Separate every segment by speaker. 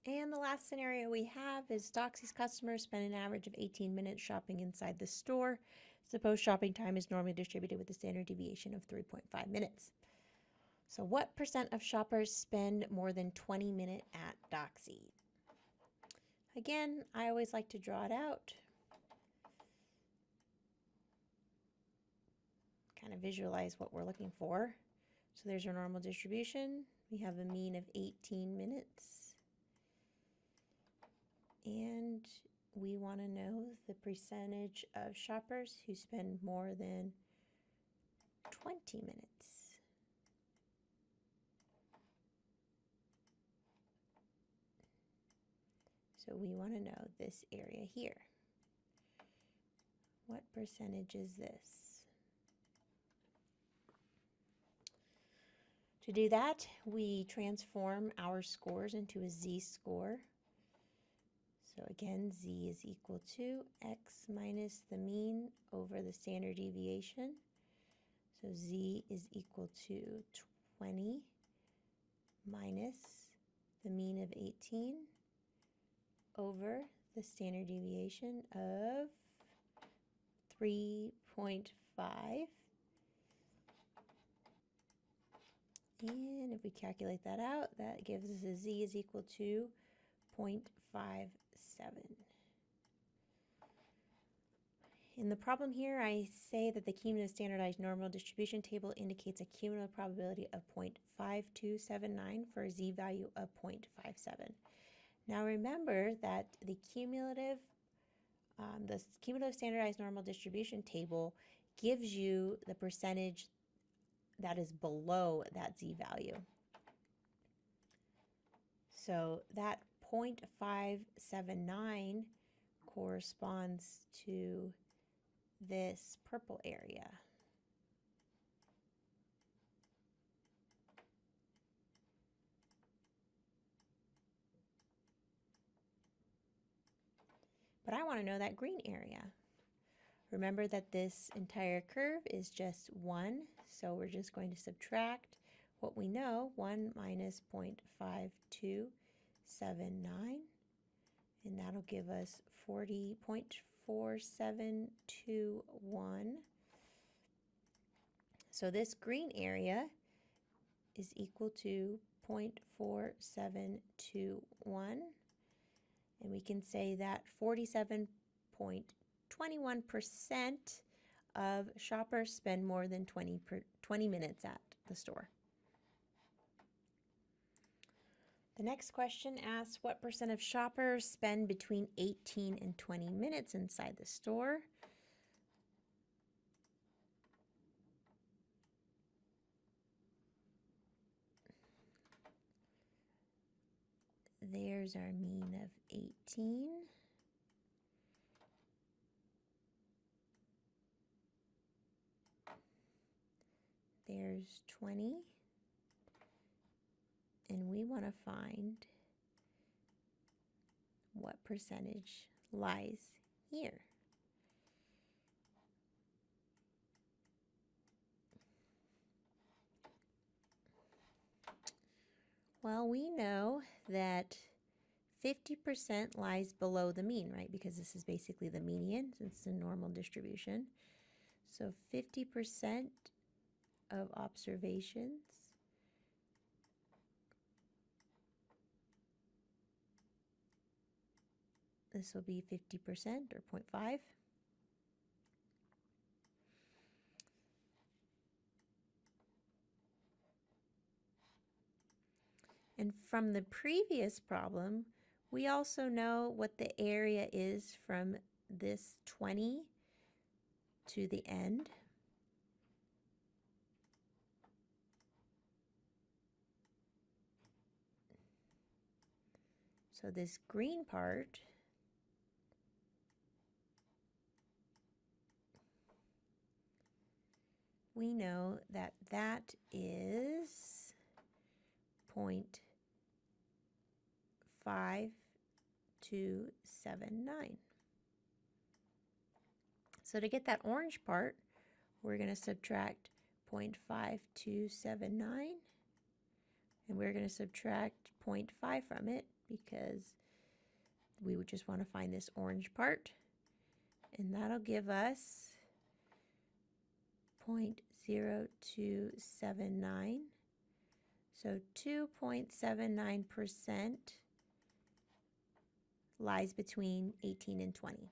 Speaker 1: And the last scenario we have is Doxy's customers spend an average of 18 minutes shopping inside the store. Suppose shopping time is normally distributed with a standard deviation of 3.5 minutes. So what percent of shoppers spend more than 20 minutes at Doxy? Again, I always like to draw it out. Kind of visualize what we're looking for. So there's our normal distribution. We have a mean of 18 minutes. And we want to know the percentage of shoppers who spend more than 20 minutes. So we want to know this area here. What percentage is this? To do that, we transform our scores into a z-score. So again, z is equal to x minus the mean over the standard deviation. So z is equal to 20 minus the mean of 18 over the standard deviation of 3.5. And if we calculate that out, that gives us a z is equal to 0.57. In the problem here, I say that the cumulative standardized normal distribution table indicates a cumulative probability of 0.5279 for a z-value of 0.57. Now remember that the cumulative standardized normal distribution table gives you the percentage that is below that z-value. So that 0.579 corresponds to this purple area. But I want to know that green area. Remember that this entire curve is just 1, so we're just going to subtract what we know, 1 minus 0.5279, and that'll give us 40.4721. So this green area is equal to 0.4721, and we can say that 47.21% of shoppers spend more than 20 minutes at the store. The next question asks, what percent of shoppers spend between 18 and 20 minutes inside the store? There's our mean of 18. There's 20. And we want to find what percentage lies here. Well, we know that 50% lies below the mean, right? Because this is basically the median, since it's a normal distribution. So 50% of observations this will be 50% or 0.5. And from the previous problem, we also know what the area is from this 20 to the end. So this green part we know that that is 0.5279. So to get that orange part, we're going to subtract 0.5279 And we're going to subtract 0.5 from it because we would just want to find this orange part. And that'll give us 0.0279. So 2.79% lies between 18 and 20.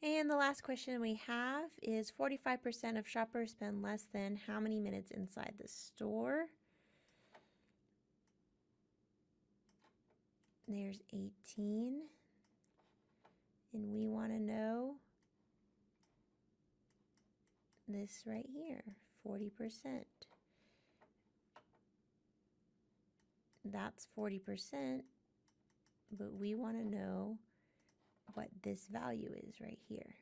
Speaker 1: And the last question we have is 45% of shoppers spend less than how many minutes inside the store? There's 18. And we want to know this right here, 40%. That's 40%, but we want to know what this value is right here.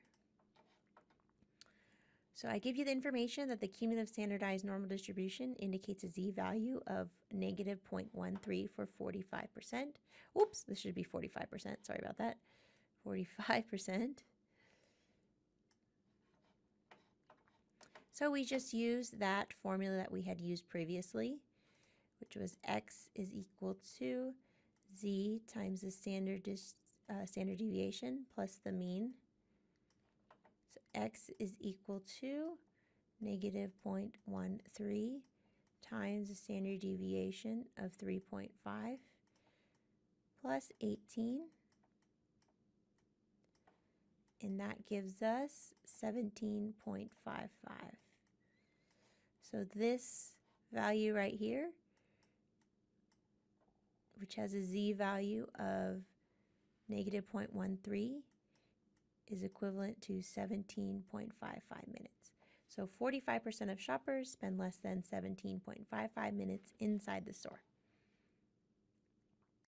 Speaker 1: So I give you the information that the cumulative standardized normal distribution indicates a z-value of negative 0.13 for 45%. Oops, this should be 45%. Sorry about that. 45%. So we just use that formula that we had used previously, which was x is equal to z times the standard deviation plus the mean. So x is equal to negative 0.13 times the standard deviation of 3.5 plus 18. And that gives us 17.55. So this value right here, which has a z-value of negative 0.13, is equivalent to 17.55 minutes. So 45% of shoppers spend less than 17.55 minutes inside the store.